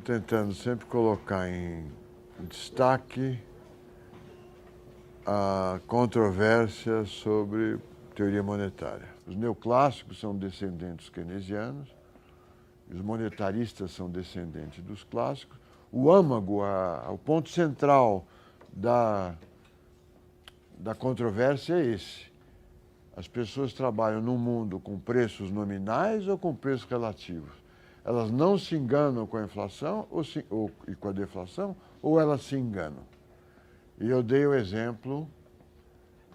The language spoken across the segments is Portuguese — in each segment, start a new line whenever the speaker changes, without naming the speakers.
tentando sempre colocar em destaque a controvérsia sobre teoria monetária. Os neoclássicos são descendentes dos keynesianos, os monetaristas são descendentes dos clássicos. O âmago, o ponto central da controvérsia é esse. As pessoas trabalham num mundo com preços nominais ou com preços relativos. Elas não se enganam com a inflação e com a deflação, ou elas se enganam? E eu dei o exemplo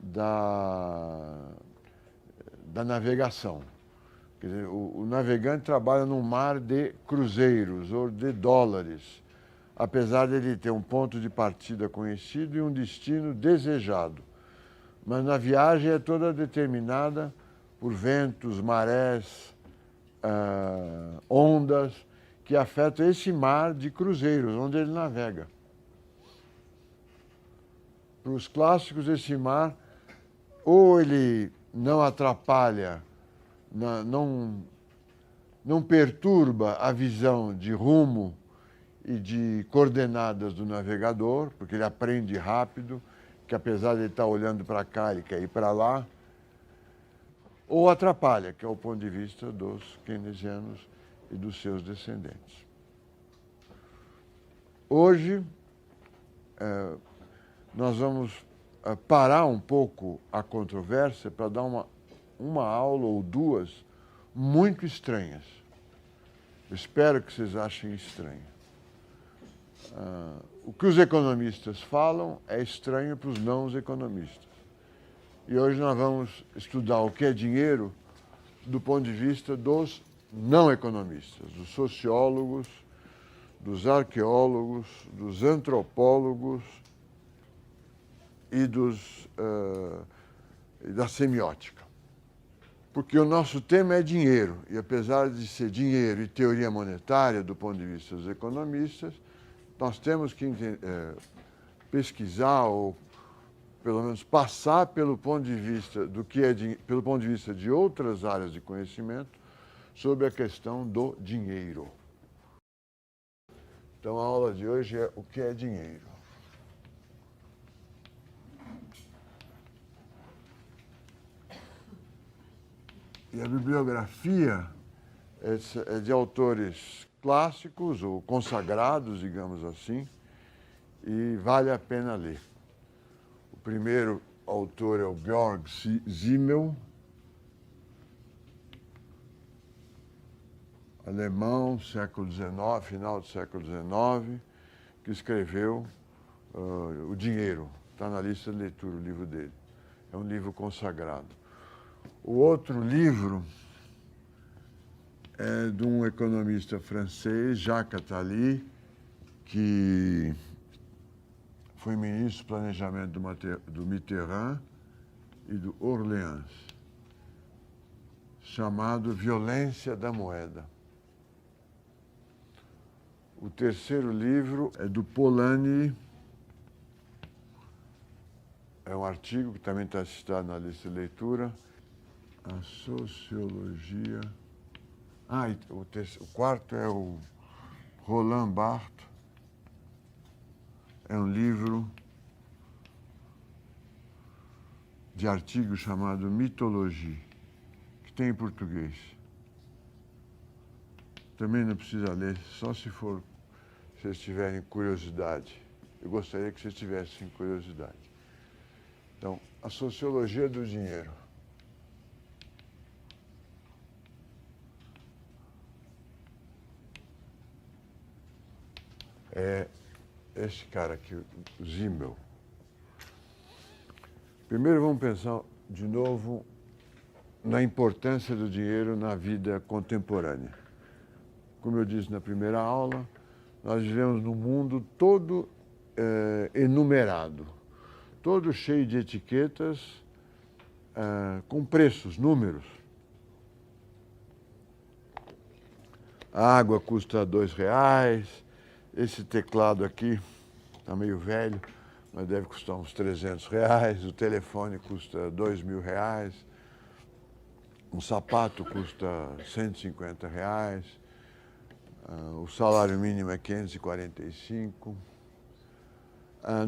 da navegação. Quer dizer, o navegante trabalha num mar de cruzeiros ou de dólares, apesar de ele ter um ponto de partida conhecido e um destino desejado. Mas na viagem é toda determinada por ventos, marés, ondas, que afetam esse mar de cruzeiros, onde ele navega. Para os clássicos, esse mar, ou ele não atrapalha, não perturba a visão de rumo e de coordenadas do navegador, porque ele aprende rápido, que apesar de ele estar olhando para cá, ele quer ir para lá, ou atrapalha, que é o ponto de vista dos keynesianos e dos seus descendentes. Hoje, nós vamos parar um pouco a controvérsia para dar uma aula ou duas muito estranhas. Eu espero que vocês achem estranho. O que os economistas falam é estranho para os não economistas. E hoje nós vamos estudar o que é dinheiro do ponto de vista dos não economistas, dos sociólogos, dos arqueólogos, dos antropólogos e da semiótica. Porque o nosso tema é dinheiro, e apesar de ser dinheiro e teoria monetária do ponto de vista dos economistas, nós temos que pesquisar ou pelo menos passar pelo ponto de vista pelo ponto de vista de outras áreas de conhecimento sobre a questão do dinheiro. Então a aula de hoje é o que é dinheiro. E a bibliografia é de autores clássicos ou consagrados, digamos assim, e vale a pena ler. O primeiro autor é o Georg Simmel, alemão, século XIX, final do século XIX, que escreveu O Dinheiro. Está na lista de leitura o livro dele. É um livro consagrado. O outro livro é de um economista francês, Jacques Attali, que foi ministro do planejamento do Mitterrand e do Orleans, chamado Violência da Moeda. O terceiro livro é do Polanyi, é um artigo que também está citado na lista de leitura, a sociologia... o quarto é o Roland Barthes, é um livro de artigo chamado Mitologia, que tem em português. Também não precisa ler, só se vocês tiverem curiosidade. Eu gostaria que vocês tivessem curiosidade. Então, a sociologia do dinheiro. É esse cara aqui, o Simmel. Primeiro vamos pensar de novo na importância do dinheiro na vida contemporânea. Como eu disse na primeira aula, nós vivemos num mundo todo enumerado, todo cheio de etiquetas, com preços, números. A água custa R$2, esse teclado aqui está meio velho, mas deve custar uns R$300, o telefone custa R$2.000, um sapato custa R$150, O salário mínimo é 545.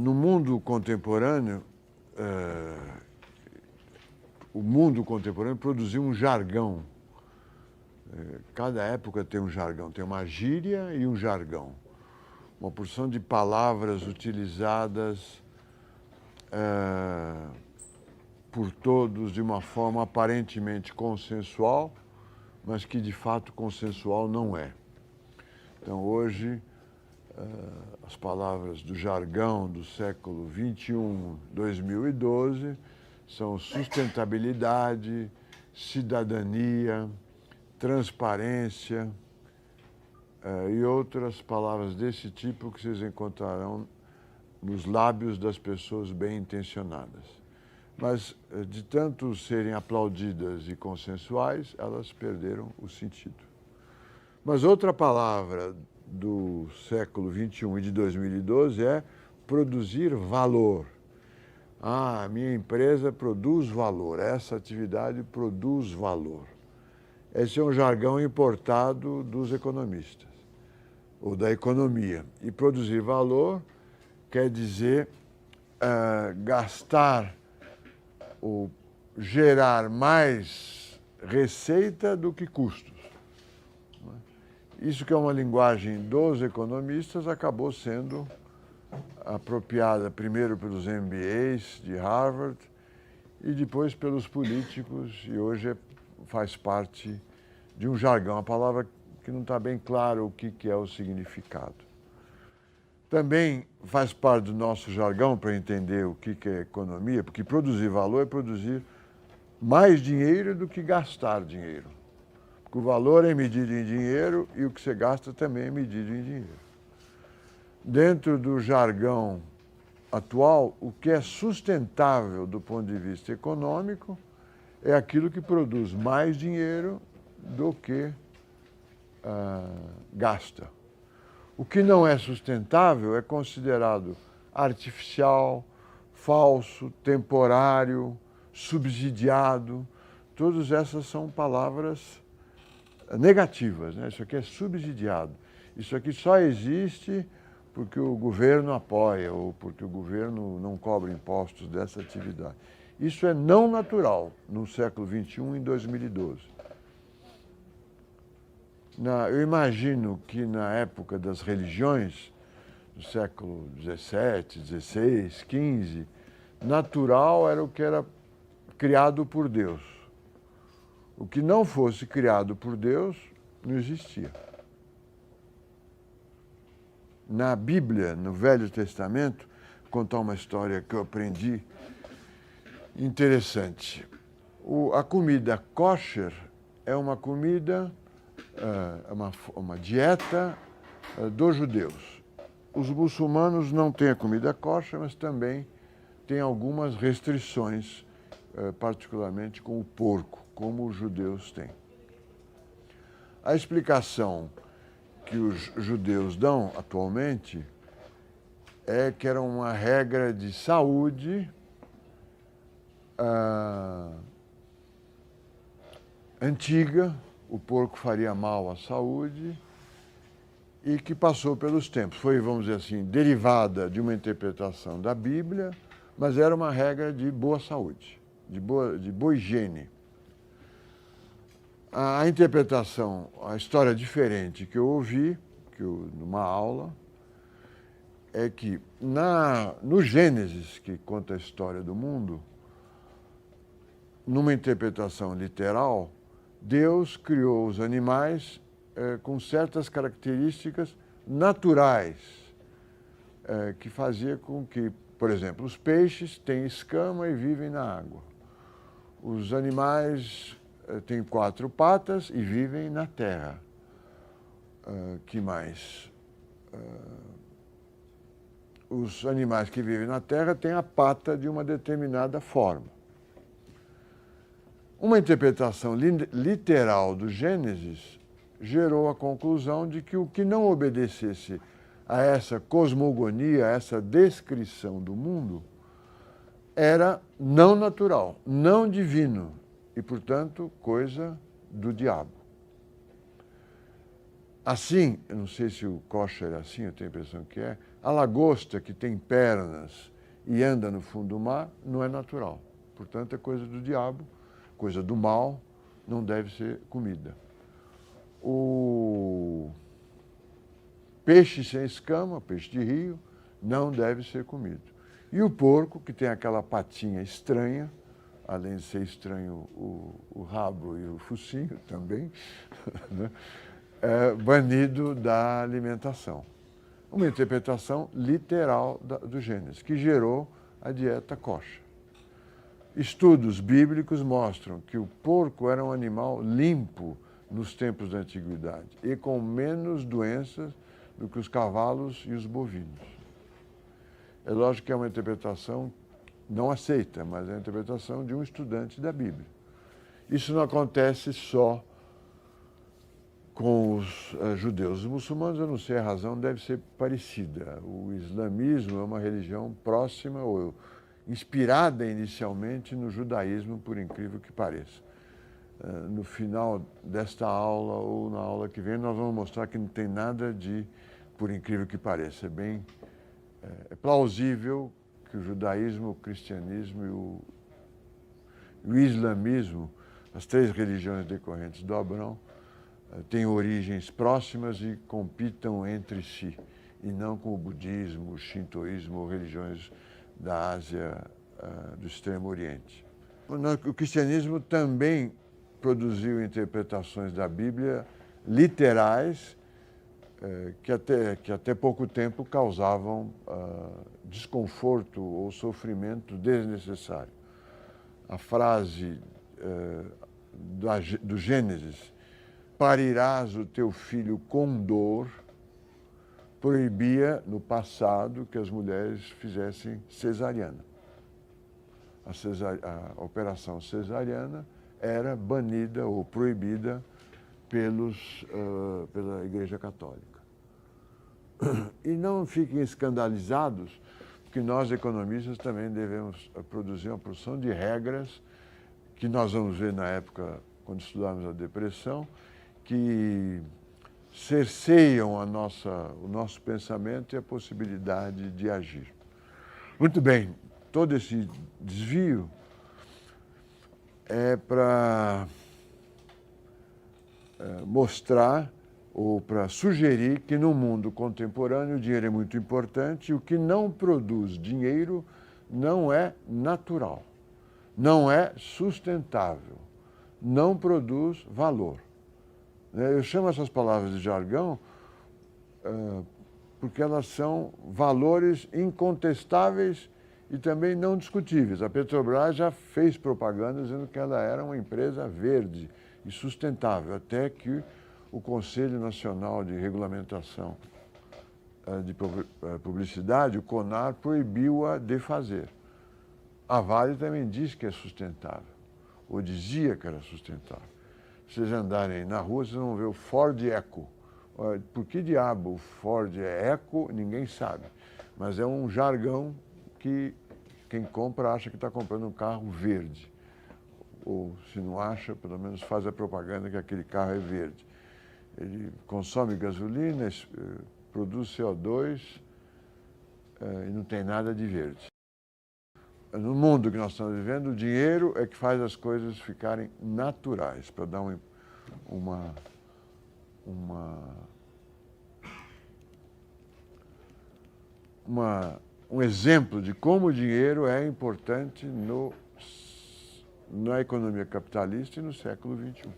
No mundo contemporâneo, o mundo contemporâneo produziu um jargão. Cada época tem um jargão, tem uma gíria e um jargão. Uma porção de palavras utilizadas por todos de uma forma aparentemente consensual, mas que de fato consensual não é. Então hoje, as palavras do jargão do século XXI, 2012, são sustentabilidade, cidadania, transparência e outras palavras desse tipo que vocês encontrarão nos lábios das pessoas bem intencionadas. Mas, de tanto serem aplaudidas e consensuais, elas perderam o sentido. Mas outra palavra do século XXI e de 2012 é produzir valor. A minha empresa produz valor, essa atividade produz valor. Esse é um jargão importado dos economistas, ou da economia. E produzir valor quer dizer gastar ou gerar mais receita do que custos. Isso que é uma linguagem dos economistas acabou sendo apropriada primeiro pelos MBAs de Harvard e depois pelos políticos, e hoje faz parte de um jargão, uma palavra que não está bem claro o que é o significado. Também faz parte do nosso jargão para entender o que é economia, porque produzir valor é produzir mais dinheiro do que gastar dinheiro. Porque o valor é medido em dinheiro e o que você gasta também é medido em dinheiro. Dentro do jargão atual, o que é sustentável do ponto de vista econômico é aquilo que produz mais dinheiro do que gasta. O que não é sustentável é considerado artificial, falso, temporário, subsidiado. Todas essas são palavras negativas, né? Isso aqui é subsidiado. Isso aqui só existe porque o governo apoia ou porque o governo não cobra impostos dessa atividade. Isso é não natural no século XXI, em 2012. Eu imagino que na época das religiões, no século XVII, XVI, XV, natural era o que era criado por Deus. O que não fosse criado por Deus não existia. Na Bíblia, no Velho Testamento, vou contar uma história que eu aprendi interessante. A comida kosher é uma comida, uma dieta dos judeus. Os muçulmanos não têm a comida kosher, mas também têm algumas restrições, particularmente com o porco, como os judeus têm. A explicação que os judeus dão atualmente é que era uma regra de saúde antiga, o porco faria mal à saúde e que passou pelos tempos. Foi, vamos dizer assim, derivada de uma interpretação da Bíblia, mas era uma regra de boa saúde, de boa higiene. A interpretação, a história diferente que eu ouvi, numa aula, é que no Gênesis, que conta a história do mundo, numa interpretação literal, Deus criou os animais com certas características naturais, que fazia com que, por exemplo, os peixes têm escama e vivem na água. Os animais têm 4 patas e vivem na terra. Que mais? Os animais que vivem na terra têm a pata de uma determinada forma. Uma interpretação literal do Gênesis gerou a conclusão de que o que não obedecesse a essa cosmogonia, a essa descrição do mundo, era não natural, não divino e, portanto, coisa do diabo. Assim, eu não sei se o kosher é assim, eu tenho a impressão que é, a lagosta que tem pernas e anda no fundo do mar não é natural. Portanto, é coisa do diabo, coisa do mal, não deve ser comida. O peixe sem escama, peixe de rio, não deve ser comido. E o porco, que tem aquela patinha estranha, além de ser estranho o rabo e o focinho também, né? É banido da alimentação. Uma interpretação literal do Gênesis, que gerou a dieta kosher. Estudos bíblicos mostram que o porco era um animal limpo nos tempos da antiguidade e com menos doenças do que os cavalos e os bovinos. É lógico que é uma interpretação não aceita, mas é a interpretação de um estudante da Bíblia. Isso não acontece só com os judeus. Os muçulmanos, eu não sei a razão, deve ser parecida. O islamismo é uma religião próxima ou inspirada inicialmente no judaísmo, por incrível que pareça. No final desta aula ou na aula que vem, nós vamos mostrar que não tem nada de, por incrível que pareça. É plausível que o judaísmo, o cristianismo e o islamismo, as três religiões decorrentes do Abrão, têm origens próximas e compitam entre si, e não com o budismo, o shintoísmo ou religiões da Ásia, do Extremo Oriente. O cristianismo também produziu interpretações da Bíblia literais que até pouco tempo causavam desconforto ou sofrimento desnecessário. A frase do Gênesis, parirás o teu filho com dor, proibia no passado que as mulheres fizessem cesariana. A operação cesariana era banida ou proibida pela Igreja Católica. E não fiquem escandalizados, porque nós, economistas, também devemos produzir uma porção de regras que nós vamos ver na época, quando estudarmos a depressão, que cerceiam o nosso pensamento e a possibilidade de agir. Muito bem, todo esse desvio é para mostrar ou para sugerir que no mundo contemporâneo o dinheiro é muito importante e o que não produz dinheiro não é natural, não é sustentável, não produz valor. Eu chamo essas palavras de jargão porque elas são valores incontestáveis e também não discutíveis. A Petrobras já fez propaganda dizendo que ela era uma empresa verde e sustentável, até que o Conselho Nacional de Regulamentação de Publicidade, o CONAR, proibiu-a de fazer. A Vale também diz que é sustentável, ou dizia que era sustentável. Se vocês andarem na rua, vocês vão ver o Ford Eco. Por que diabo o Ford é Eco, ninguém sabe. Mas é um jargão que quem compra acha que está comprando um carro verde. Ou, se não acha, pelo menos faz a propaganda que aquele carro é verde. Ele consome gasolina, produz CO2 e não tem nada de verde. No mundo que nós estamos vivendo, o dinheiro é que faz as coisas ficarem naturais, para dar um exemplo de como o dinheiro é importante na economia capitalista e no século XXI.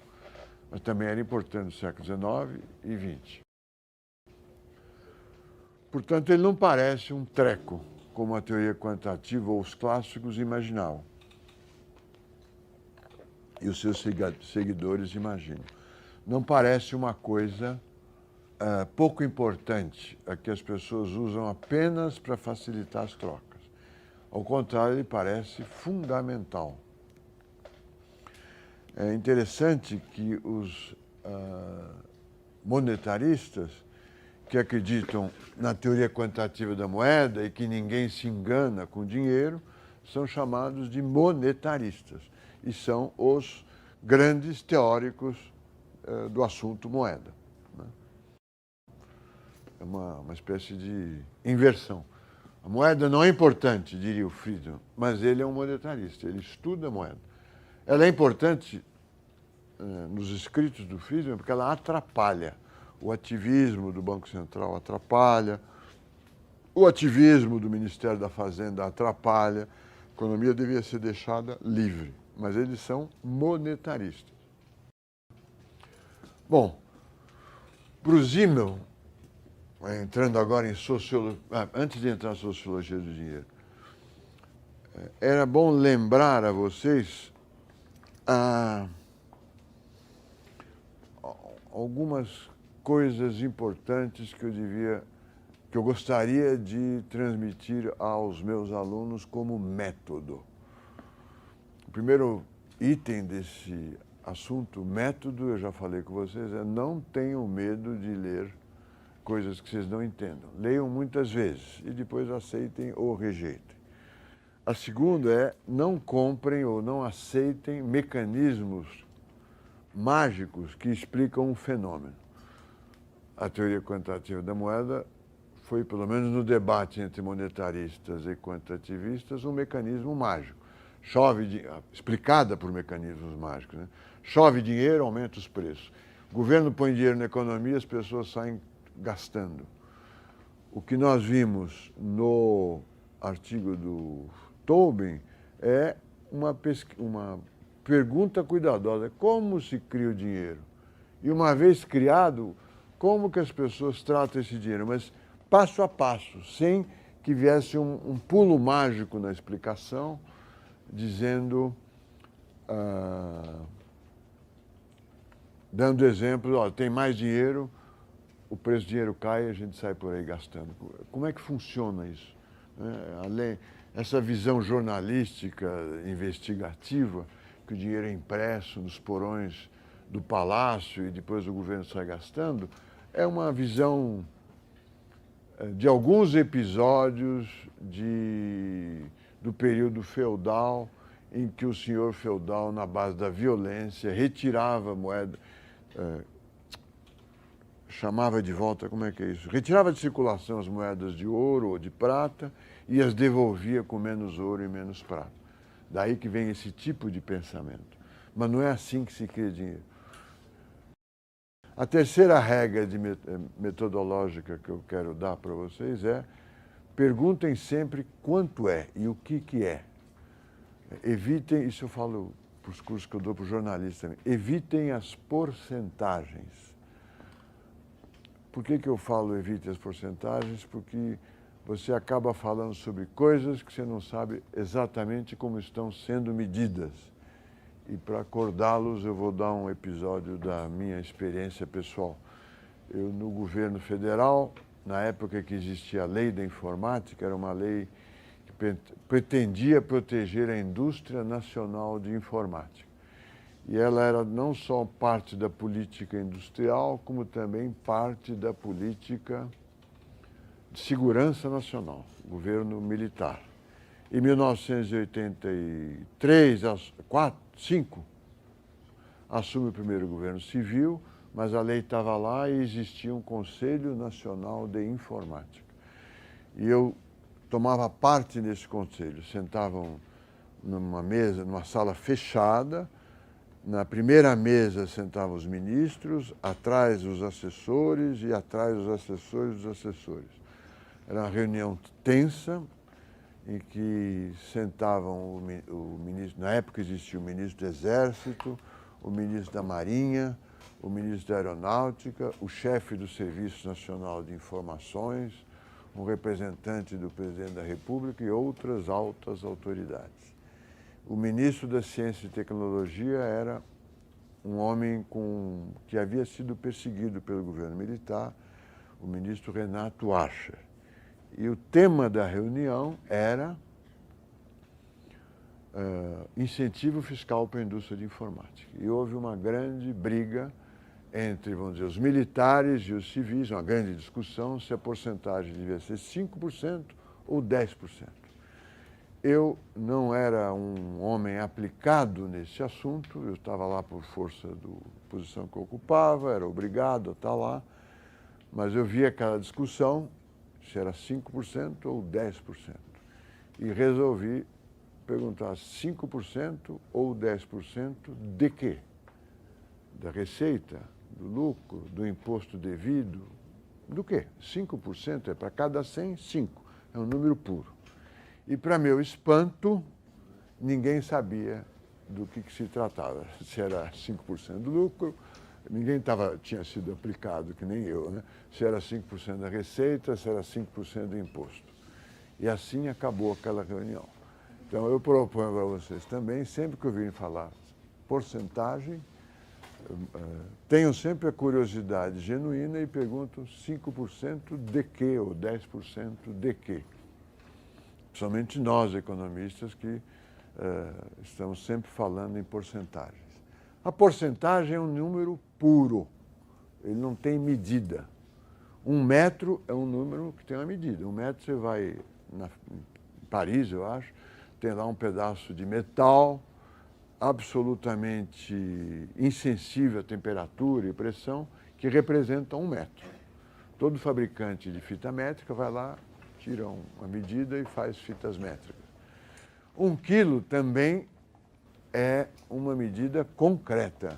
Mas também era importante no século XIX e XX. Portanto, ele não parece um treco, como a teoria quantitativa ou os clássicos imaginavam. E os seus seguidores imaginam. Não parece uma coisa pouco importante, a que as pessoas usam apenas para facilitar as trocas. Ao contrário, ele parece fundamental. É interessante que os monetaristas, que acreditam na teoria quantitativa da moeda e que ninguém se engana com dinheiro, são chamados de monetaristas e são os grandes teóricos do assunto moeda. uma espécie de inversão. A moeda não é importante, diria o Friedman, mas ele é um monetarista, ele estuda a moeda. Ela é importante nos escritos do Friedman porque ela atrapalha. O ativismo do Banco Central atrapalha, o ativismo do Ministério da Fazenda atrapalha. A economia devia ser deixada livre, mas eles são monetaristas. Bom, para o Zimmel, entrando agora em sociologia, antes de entrar na sociologia do dinheiro, era bom lembrar a vocês algumas coisas importantes que eu gostaria de transmitir aos meus alunos como método. O primeiro item desse assunto, método, eu já falei com vocês, é não tenham medo de ler coisas que vocês não entendam. Leiam muitas vezes e depois aceitem ou rejeitem. A segunda é não comprem ou não aceitem mecanismos mágicos que explicam um fenômeno. A teoria quantitativa da moeda foi, pelo menos no debate entre monetaristas e quantitativistas, um mecanismo mágico. Explicada por mecanismos mágicos, né? Chove dinheiro, aumenta os preços. O governo põe dinheiro na economia, as pessoas saem gastando. O que nós vimos no artigo do Tobin é uma pergunta cuidadosa. Como se cria o dinheiro? E uma vez criado, como que as pessoas tratam esse dinheiro? Mas passo a passo, sem que viesse um pulo mágico na explicação, dizendo, dando exemplo, ó, tem mais dinheiro, o preço do dinheiro cai e a gente sai por aí gastando. Como é que funciona isso? Essa visão jornalística, investigativa, que o dinheiro é impresso nos porões do palácio e depois o governo sai gastando, é uma visão de alguns episódios do período feudal, em que o senhor feudal, na base da violência, retirava a moeda, chamava de volta, como é que é isso? Retirava de circulação as moedas de ouro ou de prata e as devolvia com menos ouro e menos prata. Daí que vem esse tipo de pensamento. Mas não é assim que se cria dinheiro. A terceira regra metodológica que eu quero dar para vocês é: perguntem sempre quanto é e o que é. Evitem, isso eu falo para os cursos que eu dou para os jornalistas também, evitem as porcentagens. Por que eu falo evite as porcentagens? Porque você acaba falando sobre coisas que você não sabe exatamente como estão sendo medidas. E para acordá-los, eu vou dar um episódio da minha experiência pessoal. Eu, no governo federal, na época que existia a lei da informática, era uma lei que pretendia proteger a indústria nacional de informática. E ela era não só parte da política industrial, como também parte da política de segurança nacional, governo militar. Em 1983, 5, assume o primeiro governo civil, mas a lei estava lá e existia um Conselho Nacional de Informática. E eu tomava parte nesse conselho. Sentavam numa mesa, numa sala fechada. Na primeira mesa sentavam os ministros, atrás os assessores e atrás os assessores dos assessores. Era uma reunião tensa, em que sentavam o ministro, na época existia o ministro do Exército, o ministro da Marinha, o ministro da Aeronáutica, o chefe do Serviço Nacional de Informações, um representante do presidente da República e outras altas autoridades. O ministro da Ciência e Tecnologia era um homem que havia sido perseguido pelo governo militar, o ministro Renato Archer. E o tema da reunião era incentivo fiscal para a indústria de informática. E houve uma grande briga entre, vamos dizer, os militares e os civis, uma grande discussão se a porcentagem devia ser 5% ou 10%. Eu não era um homem aplicado nesse assunto, eu estava lá por força da posição que eu ocupava, era obrigado a estar lá, mas eu vi aquela discussão, se era 5% ou 10%. E resolvi perguntar 5% ou 10% de quê? Da receita, do lucro, do imposto devido, do quê? 5% é para cada 100, 5. É um número puro. E, para meu espanto, ninguém sabia do que se tratava. Se era 5% do lucro, ninguém tinha sido aplicado, que nem eu, né? Se era 5% da receita, se era 5% do imposto. E assim acabou aquela reunião. Então, eu proponho para vocês também, sempre que ouvirem falar porcentagem, tenham sempre a curiosidade genuína e perguntam 5% de quê ou 10% de quê. Principalmente nós, economistas, que estamos sempre falando em porcentagens. A porcentagem é um número puro, ele não tem medida. 1 metro é um número que tem uma medida. 1 metro você vai em Paris, eu acho, tem lá um pedaço de metal absolutamente insensível à temperatura e pressão, que representa 1 metro. Todo fabricante de fita métrica vai lá, tira uma medida e faz fitas métricas. 1 quilo também é uma medida concreta.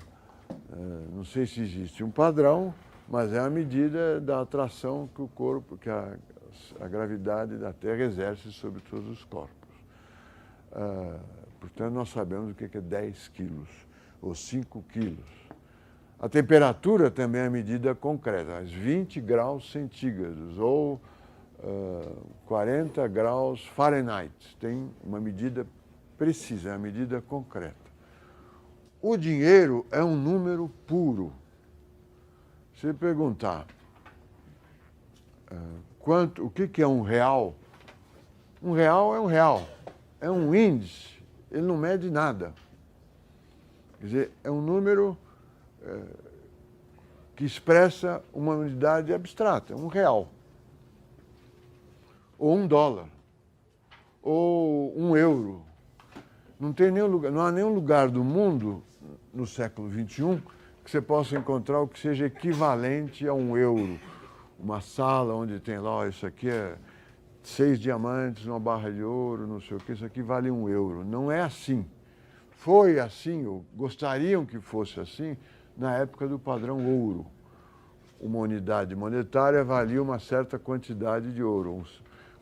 Não sei se existe um padrão, mas é a medida da atração que o corpo, que a gravidade da Terra exerce sobre todos os corpos. Portanto, nós sabemos o que é 10 quilos ou 5 quilos. A temperatura também é a medida concreta, 20 graus centígrados ou 40 graus Fahrenheit. Tem uma medida precisa, é uma medida concreta. O dinheiro é um número puro. Se perguntar o que é um real? Um real é um real, é um índice, ele não mede nada. Quer dizer, é um número que expressa uma unidade abstrata, um real, ou $1, ou €1. Não há nenhum lugar do mundo, no século XXI, que você possa encontrar o que seja equivalente a €1. Uma sala onde tem lá, ó, isso aqui é 6 diamantes, uma barra de ouro, não sei o que, isso aqui vale €1. Não é assim. Foi assim, ou gostariam que fosse assim, na época do padrão ouro. Uma unidade monetária valia uma certa quantidade de ouro,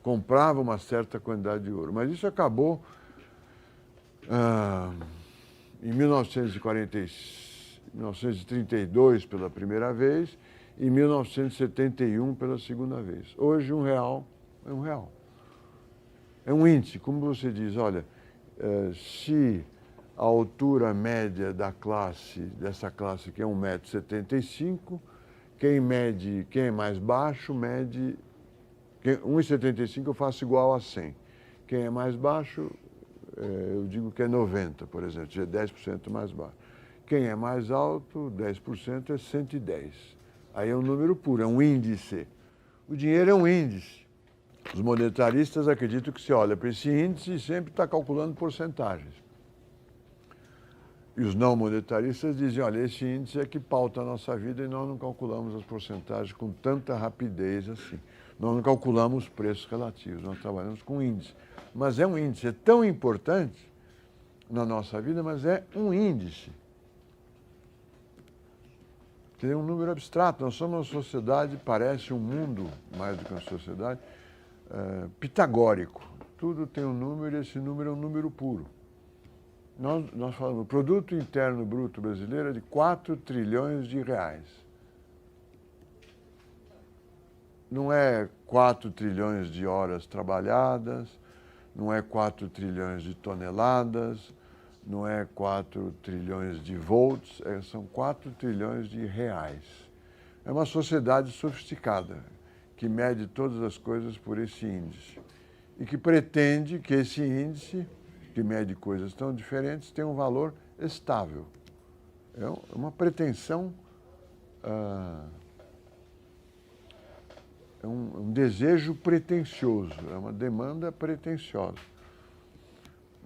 comprava uma certa quantidade de ouro. Mas isso acabou em 1932 pela primeira vez, em 1971 pela segunda vez. Hoje, um real é um real. É um índice, como você diz, olha, se a altura média dessa classe, que é 1,75 m, quem é mais baixo, mede... 1,75 eu faço igual a 100. Quem é mais baixo, eu digo que é 90, por exemplo, é 10% mais baixo. Quem é mais alto, 10%, é 110. Aí é um número puro, é um índice. O dinheiro é um índice. Os monetaristas acreditam que se olha para esse índice e sempre está calculando porcentagens. E os não monetaristas dizem, olha, esse índice é que pauta a nossa vida e nós não calculamos as porcentagens com tanta rapidez assim. Nós não calculamos preços relativos, nós trabalhamos com índice. Mas é um índice, é tão importante na nossa vida, mas é um índice. Tem um número abstrato. Nós somos uma sociedade, parece um mundo, mais do que uma sociedade, pitagórico. Tudo tem um número e esse número é um número puro. Nós falamos, o produto interno bruto brasileiro é de 4 trilhões de reais. Não é 4 trilhões de horas trabalhadas, não é 4 trilhões de toneladas, não é 4 trilhões de volts, são 4 trilhões de reais. É uma sociedade sofisticada, que mede todas as coisas por esse índice. E que pretende que esse índice, que mede coisas tão diferentes, tenha um valor estável. É uma pretensão, é um desejo pretensioso, é uma demanda pretensiosa.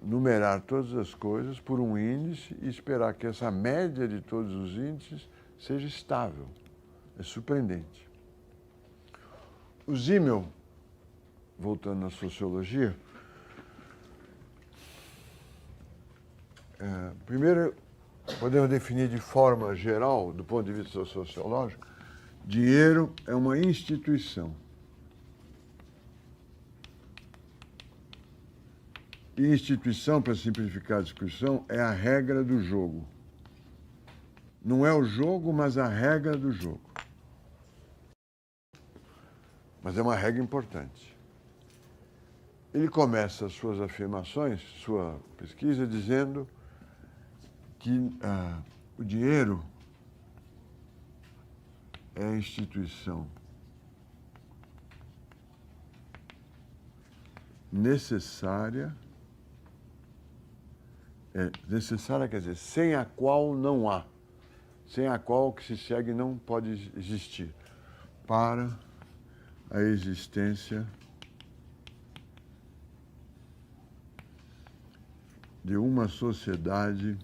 Numerar todas as coisas por um índice e esperar que essa média de todos os índices seja estável. É surpreendente. O Simmel, voltando na sociologia, primeiro podemos definir de forma geral, do ponto de vista sociológico, dinheiro é uma instituição. E instituição, para simplificar a discussão, é a regra do jogo. Não é o jogo, mas a regra do jogo. Mas é uma regra importante. Ele começa as suas afirmações, sua pesquisa, dizendo que o dinheiro é a instituição necessária, quer dizer, sem a qual não há, sem a qual o que se segue não pode existir, para a existência de uma sociedade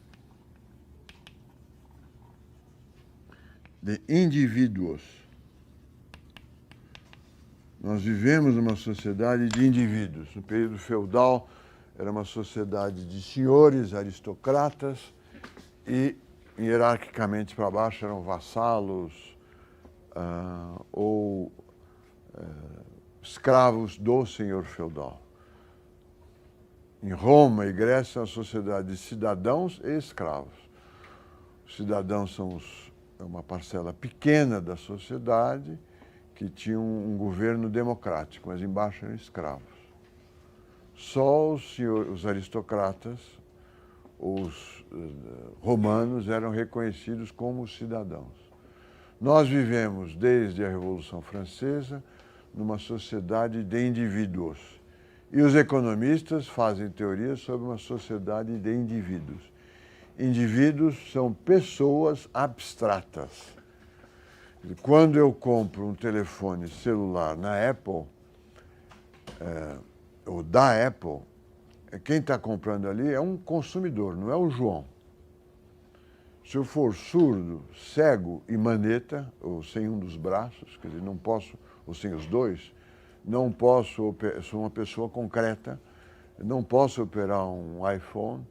de indivíduos. Nós vivemos numa sociedade de indivíduos. No período feudal, era uma sociedade de senhores, aristocratas, e hierarquicamente para baixo eram vassalos ou escravos do senhor feudal. Em Roma e Grécia, é uma sociedade de cidadãos e escravos. Os cidadãos são uma parcela pequena da sociedade que tinha um governo democrático, mas embaixo eram escravos. Só os aristocratas, os romanos, eram reconhecidos como cidadãos. Nós vivemos, desde a Revolução Francesa, numa sociedade de indivíduos. E os economistas fazem teorias sobre uma sociedade de indivíduos. Indivíduos são pessoas abstratas. Quando eu compro um telefone celular na Apple, ou da Apple, quem está comprando ali é um consumidor, não é o João. Se eu for surdo, cego e maneta, ou sem um dos braços, quer dizer, não posso, ou sem os dois, não posso, sou uma pessoa concreta, não posso operar um iPhone,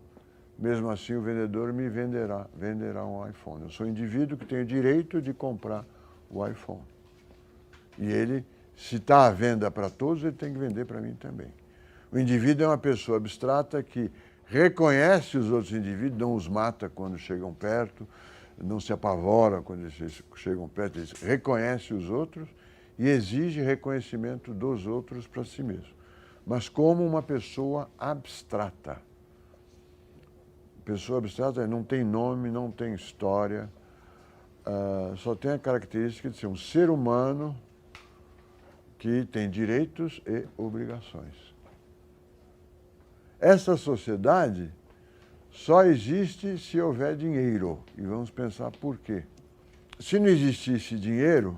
mesmo assim o vendedor me venderá um iPhone. Eu sou um indivíduo que tem o direito de comprar o iPhone. E ele, se está à venda para todos, ele tem que vender para mim também. O indivíduo é uma pessoa abstrata que reconhece os outros indivíduos, não os mata quando chegam perto, não se apavora quando eles chegam perto, ele reconhece os outros e exige reconhecimento dos outros para si mesmo, mas como uma pessoa abstrata. Pessoa abstrata não tem nome, não tem história, só tem a característica de ser um ser humano que tem direitos e obrigações. Essa sociedade só existe se houver dinheiro. E vamos pensar por quê. Se não existisse dinheiro,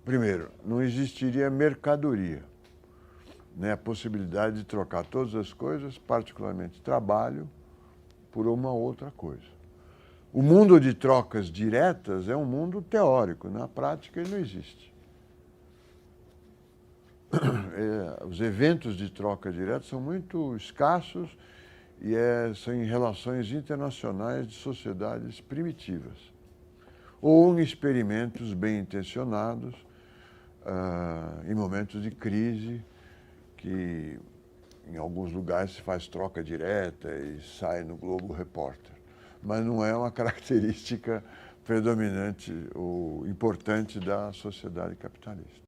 primeiro, não existiria mercadoria, né? A possibilidade de trocar todas as coisas, particularmente trabalho, por uma outra coisa. O mundo de trocas diretas é um mundo teórico, na prática ele não existe. Os eventos de troca direta são muito escassos e são em relações internacionais de sociedades primitivas ou em experimentos bem intencionados em momentos de crise que em alguns lugares se faz troca direta e sai no Globo Repórter, mas não é uma característica predominante ou importante da sociedade capitalista.